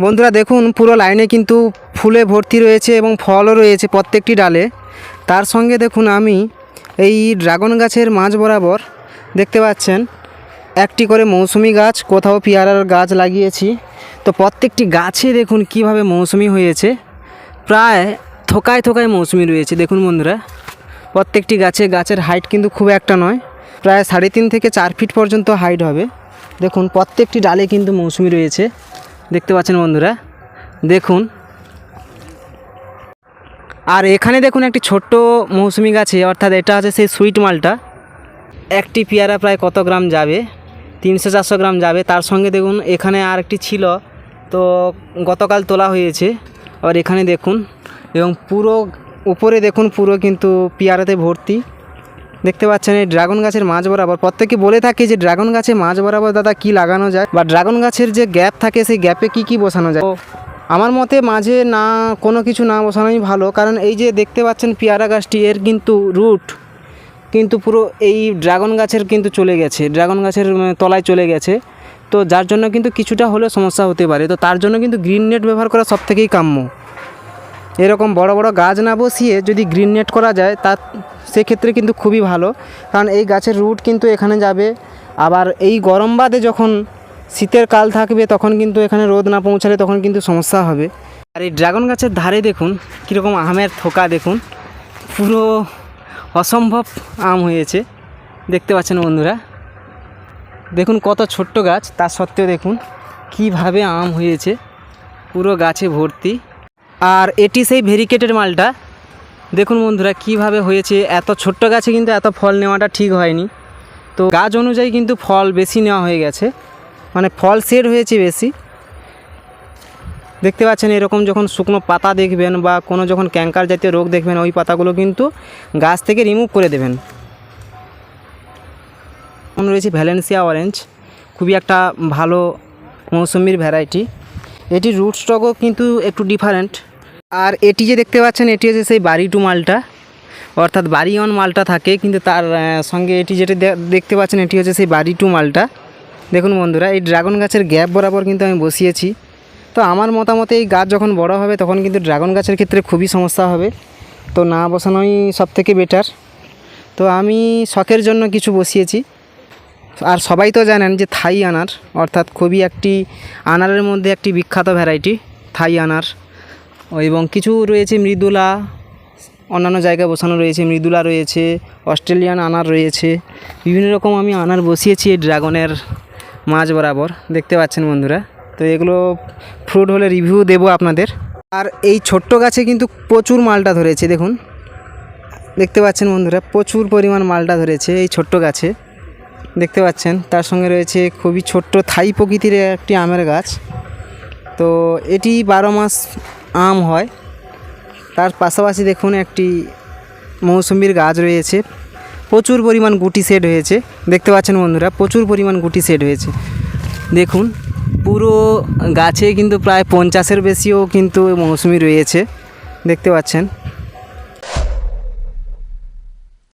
বন্ধুরা দেখুন পুরো লাইনে কিন্তু ফুলে ভর্তি রয়েছে এবং ফলও রয়েছে প্রত্যেকটি ডালে। তার সঙ্গে দেখুন আমি এই ড্রাগন গাছের মাঝ বরাবর দেখতে পাচ্ছেন একটি করে মৌসুমি গাছ, কোথাও পেয়ারার গাছ লাগিয়েছি। তো প্রত্যেকটি গাছে দেখুন কিভাবে মৌসুমি হয়েছে, প্রায় থোকায় থোকায় মৌসুমি রয়েছে। দেখুন বন্ধুরা প্রত্যেকটি গাছের হাইট কিন্তু খুব একটা নয়, প্রায় 3.5 থেকে 4 ফিট পর্যন্ত হাইট হবে। দেখুন প্রত্যেকটি ডালে কিন্তু মৌসুমি রয়েছে, দেখতে পাচ্ছেন বন্ধুরা। দেখুন আর এখানে দেখুন একটি ছোট্ট মৌসুমি গাছে, অর্থাৎ এটা আছে সেই সুইট মালটা। একটি পেয়ারা প্রায় কত গ্রাম যাবে, 300-400 গ্রাম যাবে। তার সঙ্গে দেখুন এখানে আর একটি ছিল, তো গতকাল তোলা হয়েছে। আর এখানে দেখুন এবং পুরো উপরে দেখুন পুরো কিন্তু পেয়ারাতে ভর্তি, দেখতে পাচ্ছেন। এই ড্রাগন গাছের মাঝ বরাবর প্রত্যেকে বলে থাকে যে ড্রাগন গাছে মাঝ বরাবর দাদা কি লাগানো যায়, বা ড্রাগন গাছের যে গ্যাপ থাকে সেই গ্যাপে কি বসানো যায়। আমার মতে মাঝে না কোনো কিছু না বসানোই ভালো, কারণ এই যে দেখতে পাচ্ছেন পেয়ারা গাছটি, এর কিন্তু রুট কিন্তু পুরো এই ড্রাগন গাছের কিন্তু চলে গেছে, ড্রাগন গাছের তলায় চলে গেছে। তো যার জন্য কিন্তু কিছুটা হলেও সমস্যা হতে পারে। তো তার জন্য কিন্তু গ্রিন নেট ব্যবহার করা সবথেকেই কাম্য। এরকম বড় বড় গাছ না বসিয়ে যদি গ্রিন নেট করা যায় তা সেক্ষেত্রে কিন্তু খুবই ভালো, কারণ এই গাছের রুট কিন্তু এখানে যাবে। আবার এই গরম বাদে যখন শীতের কাল থাকবে তখন কিন্তু এখানে রোদ না পৌঁছালে তখন কিন্তু সমস্যা হবে। আর এই ড্রাগন গাছের ধারে দেখুন কীরকম আমের থোকা, দেখুন পুরো অসম্ভব আম হয়েছে, দেখতে পাচ্ছেন বন্ধুরা। দেখুন কত ছোট্ট গাছ, তার সত্ত্বেও দেখুন কিভাবে আম হয়েছে, পুরো গাছে ভর্তি। আর এটি সেই ভেরিকেটেড মালটা, দেখুন বন্ধুরা কিভাবে হয়েছে। এত ছোট্ট গাছে কিন্তু এত ফল নেওয়াটা ঠিক হয়নি, তো গাছ অনুযায়ী কিন্তু ফল বেশি নেওয়া হয়ে গেছে, মানে ফল সেট হয়েছে বেশি। দেখতে পাচ্ছেন এরকম যখন শুকনো পাতা দেখবেন বা কোনো যখন ক্যাঙ্কার জাতীয় রোগ দেখবেন, ওই পাতাগুলো কিন্তু গাছ থেকে রিমুভ করে দেবেন। রয়েছে ভ্যালেন্সিয়া অরেঞ্জ, খুবই একটা ভালো মৌসুমির ভ্যারাইটি। এটির রুট স্টকও কিন্তু একটু ডিফারেন্ট। আর এটি যে দেখতে পাচ্ছেন এটি হচ্ছে সেই বাড়ি টু মালটা, অর্থাৎ বাড়ি অন মালটা থাকে, কিন্তু তার সঙ্গে এটি যেটা দেখতে পাচ্ছেন এটি হচ্ছে সেই বাড়ি টু মালটা। দেখুন বন্ধুরা এই ড্রাগন গাছের গ্যাপ বরাবর কিন্তু আমি বসিয়েছি। তো আমার মতামতে এই গাছ যখন বড় হবে তখন কিন্তু ড্রাগন গাছের ক্ষেত্রে খুবই সমস্যা হবে, তো না বসানোই সবথেকে বেটার। তো আমি শখের জন্য কিছু বসিয়েছি। আর সবাই তো জানেন যে থাই আনার, অর্থাৎ খুবই একটি আনারের মধ্যে একটি বিখ্যাত ভ্যারাইটি থাই আনার, এবং কিছু রয়েছে মৃদুলা, অন্যান্য জায়গায় বসানো রয়েছে, মৃদুলা রয়েছে, অস্ট্রেলিয়ান আনার রয়েছে, বিভিন্ন রকম আমি আনার বসিয়েছি এই ড্রাগনের মাঝ বরাবর, দেখতে পাচ্ছেন বন্ধুরা। তো এগুলো ফ্রুট হলে রিভিউ দেবো আপনাদের। আর এই ছোট্ট গাছে কিন্তু প্রচুর মালটা ধরেছে, দেখুন দেখতে পাচ্ছেন বন্ধুরা প্রচুর পরিমাণ মালটা ধরেছে এই ছোট্ট গাছে, দেখতে পাচ্ছেন। তার সঙ্গে রয়েছে খুবই ছোট্ট থাই প্রকৃতির একটি আমের গাছ, তো এটি 12 মাস আম হয়। তার পাশাপাশি দেখুন একটি মৌসুমির গাছ রয়েছে, প্রচুর পরিমাণ গুটি সেট হয়েছে, দেখতে পাচ্ছেন বন্ধুরা প্রচুর পরিমাণ গুটি সেট হয়েছে। দেখুন পুরো গাছে কিন্তু প্রায় 50-এর বেশিও কিন্তু মৌসুমি রয়েছে, দেখতে পাচ্ছেন।